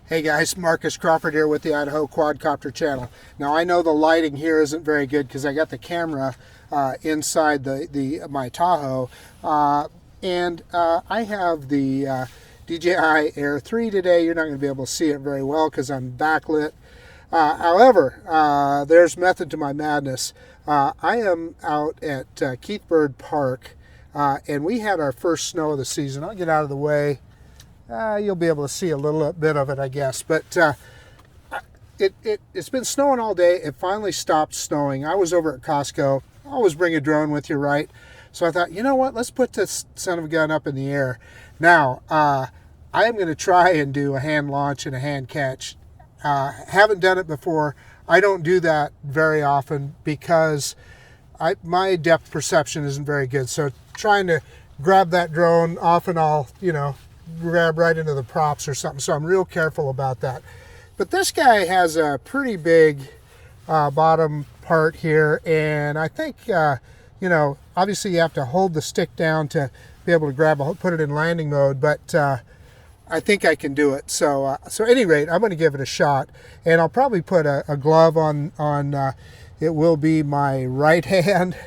Hey guys, Marcus Crawford here with the Idaho Quadcopter channel. Now I know the lighting here isn't very good because I got the camera inside my Tahoe, and I have the DJI Air 3 today. You're not going to be able to see it very well because I'm backlit. However, there's method to my madness. I am out at Keith Bird Park, and we had our first snow of the season. I'll get out of the way. You'll be able to see a little bit of it, I guess. But it's been snowing all day. It finally stopped snowing. I was over at Costco. Always bring a drone with you, right? So I thought, you know what? Let's put this son of a gun up in the air. Now, I am going to try and do a hand launch and a hand catch. Haven't done it before. I don't do that very often because my depth perception isn't very good. So trying to grab that drone, often I'll, grab right into the props or something, so I'm real careful about that. But this guy has a pretty big bottom part here, and I think obviously you have to hold the stick down to be able to put it in landing mode, but I think I can do it. So at any rate, I'm going to give it a shot, and I'll probably put a glove on it will be my right hand.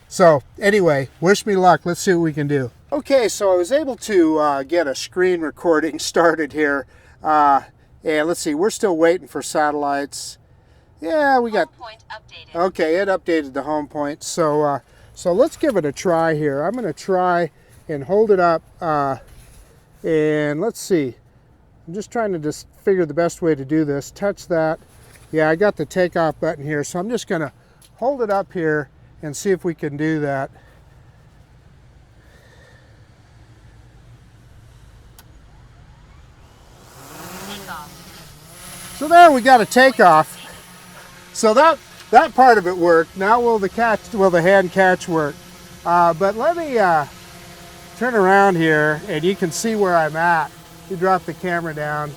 So anyway, wish me luck. Let's see what we can do. Okay, so I was able to get a screen recording started here. And let's see, we're still waiting for satellites. Yeah, we got... Home point updated. Okay, it updated the home point. So let's give it a try here. I'm going to try and hold it up. And let's see. I'm just trying to figure the best way to do this. Touch that. Yeah, I got the takeoff button here. So I'm just going to hold it up here and see if we can do that. So there, we got a takeoff. So that part of it worked. Now will the hand catch work? But let me turn around here and you can see where I'm at. You drop the camera down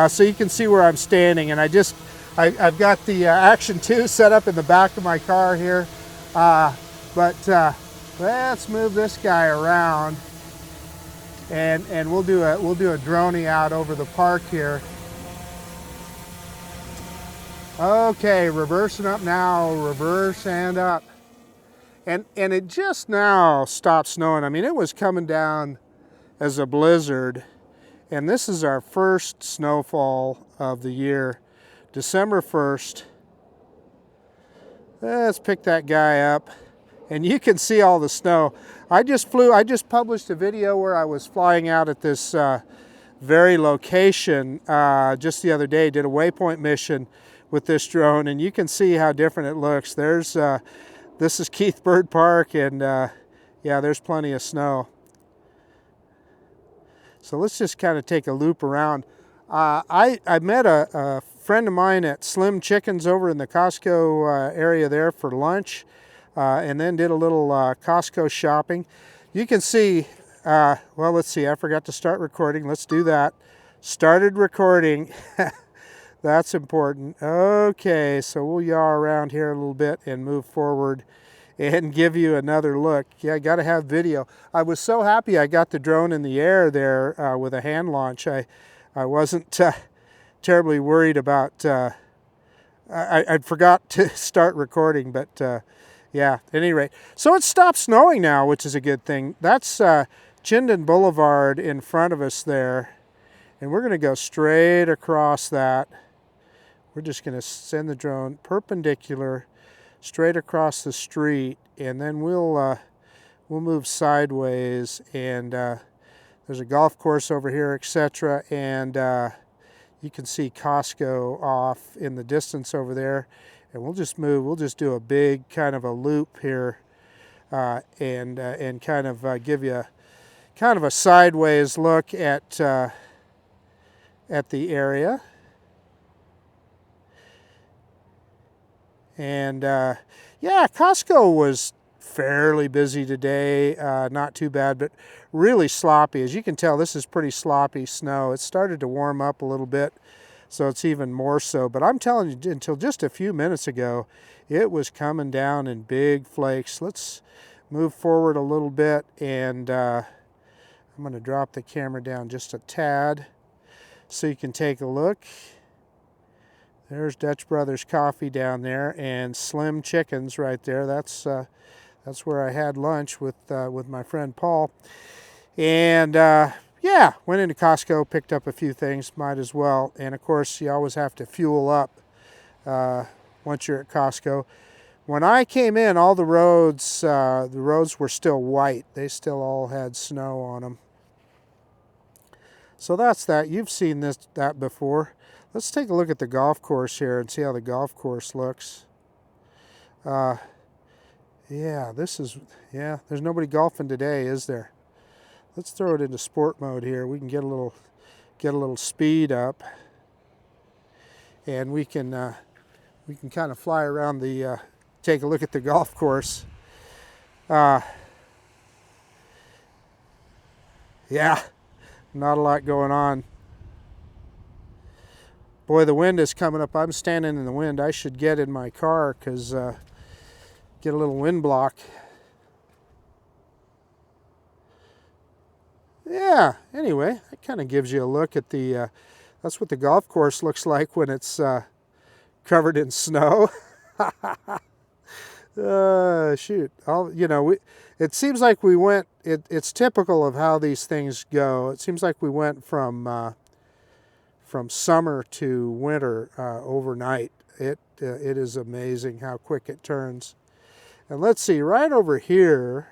so you can see where I'm standing. And I've got the Action 2 set up in the back of my car here. But let's move this guy around and we'll do a droney out over the park here. Okay, reversing up now, reverse and up. And it just now stopped snowing. I mean, it was coming down as a blizzard. And this is our first snowfall of the year, December 1st. Let's pick that guy up. And you can see all the snow. I just published a video where I was flying out at this very location just the other day, did a waypoint mission with this drone, and you can see how different it looks. This is Keith Bird Park, and yeah, there's plenty of snow. So let's just kind of take a loop around. I met a friend of mine at Slim Chickens over in the Costco area there for lunch, and then did a little Costco shopping. You can see, well, let's see, I forgot to start recording. Let's do that. Started recording. That's important. Okay, so we'll yaw around here a little bit and move forward and give you another look. Yeah, I got to have video. I was so happy I got the drone in the air there with a hand launch. I wasn't terribly worried about, I forgot to start recording, but yeah, at any rate. So it stopped snowing now, which is a good thing. That's Chinden Boulevard in front of us there. And we're going to go straight across that. We're just going to send the drone perpendicular straight across the street, and then we'll move sideways. And there's a golf course over here, etc. And you can see Costco off in the distance over there. And we'll just move. We'll just do a big kind of a loop here, and kind of give you kind of a sideways look at the area. And yeah, Costco was fairly busy today, not too bad, but really sloppy. As you can tell, this is pretty sloppy snow. It started to warm up a little bit, so it's even more so. But I'm telling you, until just a few minutes ago, it was coming down in big flakes. Let's move forward a little bit, and I'm going to drop the camera down just a tad so you can take a look. There's Dutch Brothers Coffee down there, and Slim Chickens right there. That's where I had lunch with my friend Paul. And yeah, went into Costco, picked up a few things, might as well. And of course, you always have to fuel up once you're at Costco. When I came in, all the roads were still white. They still all had snow on them. So that's that. You've seen that before. Let's take a look at the golf course here and see how the golf course looks. Yeah, there's nobody golfing today, is there? Let's throw it into sport mode here. We can get a little speed up, and we can kind of fly around take a look at the golf course. Yeah, not a lot going on. Boy, the wind is coming up. I'm standing in the wind. I should get in my car because get a little wind block. Yeah, anyway, that kind of gives you a look at that's what the golf course looks like when it's covered in snow. Shoot. It seems like we went, it's typical of how these things go. It seems like we went from summer to winter overnight. It is amazing how quick it turns. And let's see, right over here,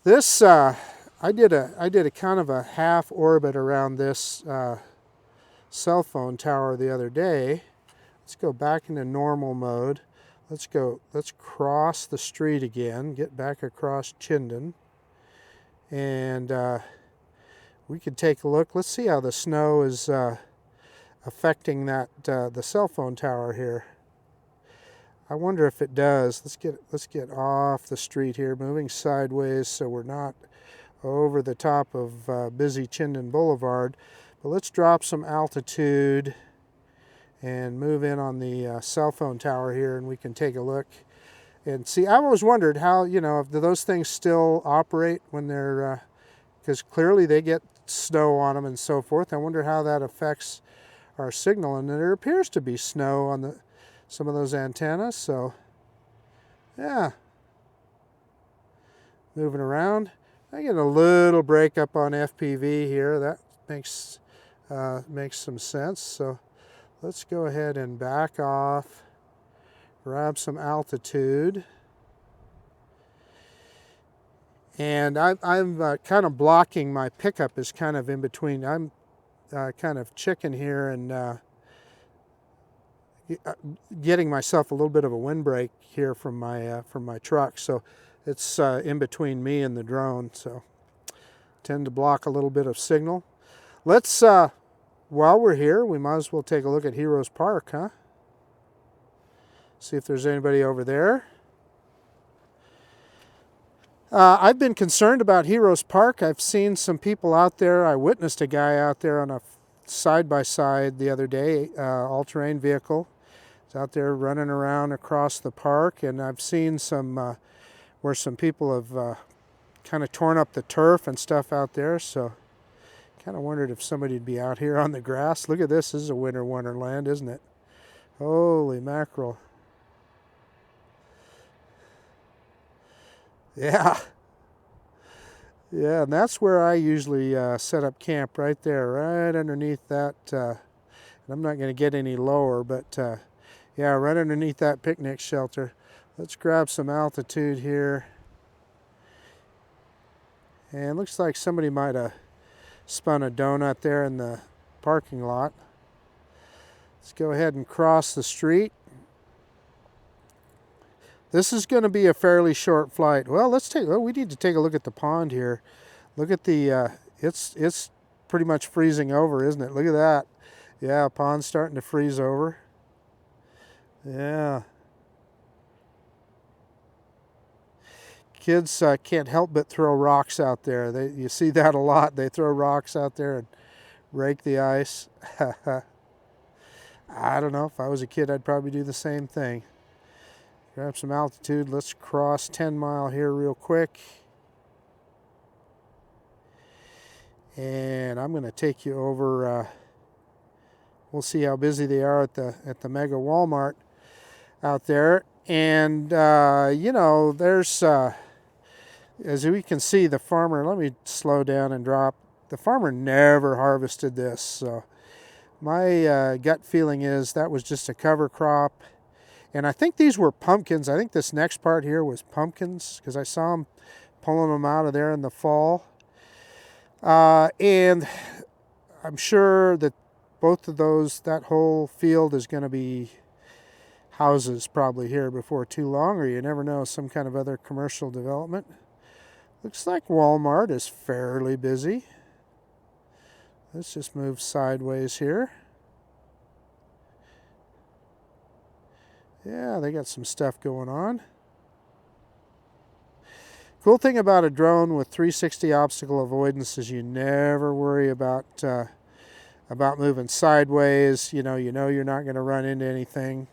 this I did a kind of a half orbit around this cell phone tower the other day. Let's go back into normal mode. Let's cross the street again, get back across Chinden, and we could take a look. Let's see how the snow is affecting the cell phone tower here. I wonder if it does. Let's get off the street here, moving sideways so we're not over the top of busy Chinden Boulevard. But let's drop some altitude and move in on the cell phone tower here, and we can take a look and see. I've always wondered how, if those things still operate when they're, because clearly they get snow on them and so forth. I wonder how that affects our signal, and there appears to be snow on some of those antennas. So yeah, moving around. I get a little break up on FPV here. That makes some sense. So let's go ahead and back off, grab some altitude. And I'm kind of blocking. My pickup is kind of in between. I'm kind of chicken here and getting myself a little bit of a windbreak here from my truck. So it's in between me and the drone. So tend to block a little bit of signal. Let's while we're here, we might as well take a look at Heroes Park, huh? See if there's anybody over there. I've been concerned about Heroes Park. I've seen some people out there. I witnessed a guy out there on a side-by-side the other day, all-terrain vehicle. He's out there running around across the park, and I've seen some where some people have kind of torn up the turf and stuff out there. So kind of wondered if somebody would be out here on the grass. Look at this. This is a winter wonderland, isn't it? Holy mackerel. Yeah. Yeah, and that's where I usually set up camp, right there, right underneath that. And I'm not going to get any lower, but yeah, right underneath that picnic shelter. Let's grab some altitude here. And looks like somebody might have spun a donut there in the parking lot. Let's go ahead and cross the street. This is going to be a fairly short flight. Well, we need to take a look at the pond here. Look at the, it's pretty much freezing over, isn't it? Look at that. Yeah, pond's starting to freeze over. Yeah. Kids can't help but throw rocks out there. You see that a lot. They throw rocks out there and rake the ice. I don't know. If I was a kid, I'd probably do the same thing. Grab some altitude. Let's cross 10 Mile here real quick. And I'm going to take you over. We'll see how busy they are at the mega Walmart out there. And you know, there's as we can see, the farmer. Let me slow down and drop. The farmer never harvested this, so my gut feeling is that was just a cover crop. And I think these were pumpkins. I think this next part here was pumpkins because I saw them pulling them out of there in the fall. And I'm sure that both of those, that whole field is going to be houses probably here before too long, or you never know, some kind of other commercial development. Looks like Walmart is fairly busy. Let's just move sideways here. Yeah, they got some stuff going on. Cool thing about a drone with 360 obstacle avoidance is you never worry about moving sideways. You know you're not going to run into anything.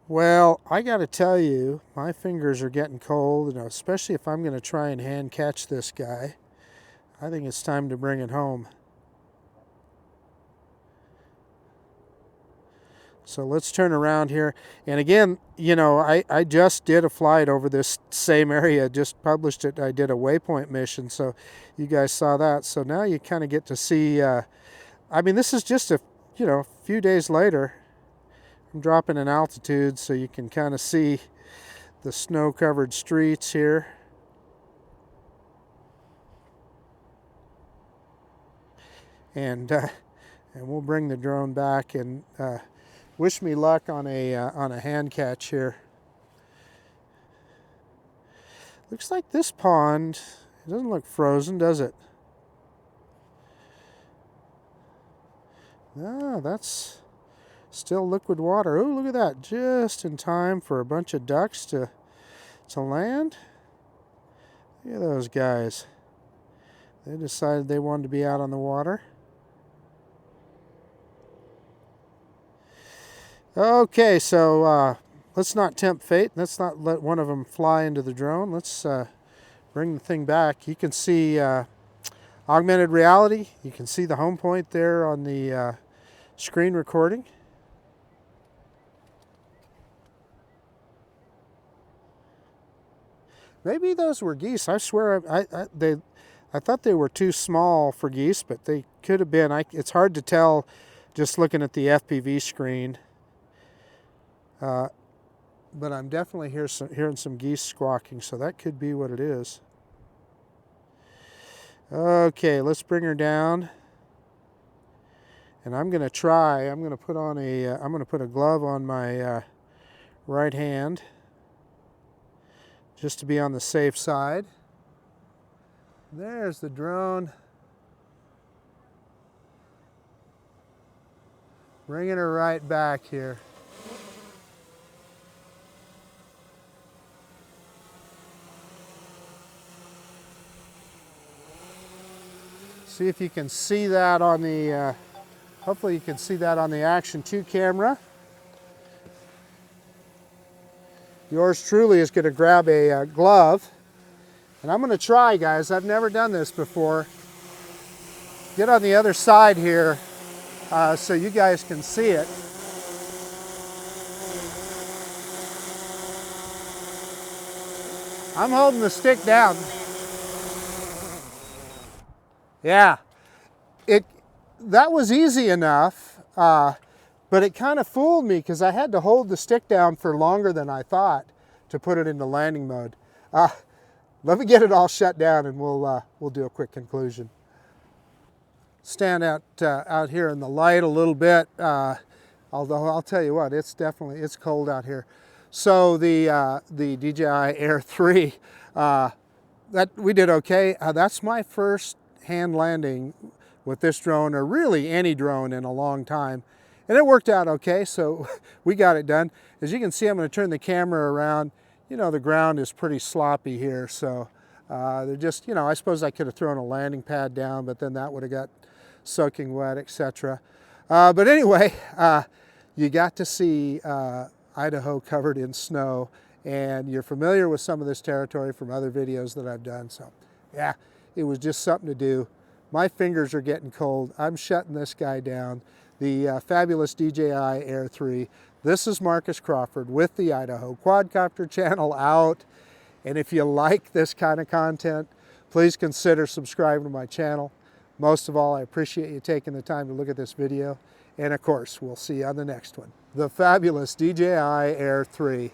Well, I got to tell you, my fingers are getting cold, and especially if I'm going to try and hand catch this guy. I think it's time to bring it home. So let's turn around here. And again, you know, I just did a flight over this same area, just published it. I did a waypoint mission, so you guys saw that. So now you kind of get to see, I mean, this is just a few days later. I'm dropping in altitude so you can kind of see the snow-covered streets here. And we'll bring the drone back and wish me luck on a hand catch here. Looks like this pond, it doesn't look frozen, does it? No, that's still liquid water. Oh, look at that, just in time for a bunch of ducks to land. Look at those guys. They decided they wanted to be out on the water. Okay, so let's not tempt fate. Let's not let one of them fly into the drone. Let's bring the thing back. You can see augmented reality. You can see the home point there on the screen recording. Maybe those were geese. I swear I thought they were too small for geese, but they could have been. It's hard to tell just looking at the FPV screen. But I'm definitely hearing some geese squawking, so that could be what it is. Okay, let's bring her down. And I'm going to put on I'm going to put a glove on my right hand just to be on the safe side. There's the drone. Bringing her right back here. See if you can see that on the, hopefully you can see that on the Action 2 camera. Yours truly is going to grab a glove. And I'm going to try, guys. I've never done this before. Get on the other side here so you guys can see it. I'm holding the stick down. Yeah, that was easy enough, but it kind of fooled me because I had to hold the stick down for longer than I thought to put it into landing mode. Let me get it all shut down and we'll do a quick conclusion. Stand out here in the light a little bit, although I'll tell you what, it's cold out here. So the DJI Air 3, that we did okay. That's my first hand landing with this drone, or really any drone, in a long time, and it worked out okay, so we got it done. As you can see, I'm going to turn the camera around. You know, the ground is pretty sloppy here, so they're just, you know, I suppose I could have thrown a landing pad down, but then that would have got soaking wet, etc. But anyway, you got to see Idaho covered in snow, and you're familiar with some of this territory from other videos that I've done. So yeah, it was just something to do. My fingers are getting cold. I'm shutting this guy down. The fabulous DJI Air 3. This is Marcus Crawford with the Idaho Quadcopter channel out. And if you like this kind of content, please consider subscribing to my channel. Most of all, I appreciate you taking the time to look at this video. And of course, we'll see you on the next one. The fabulous DJI Air 3.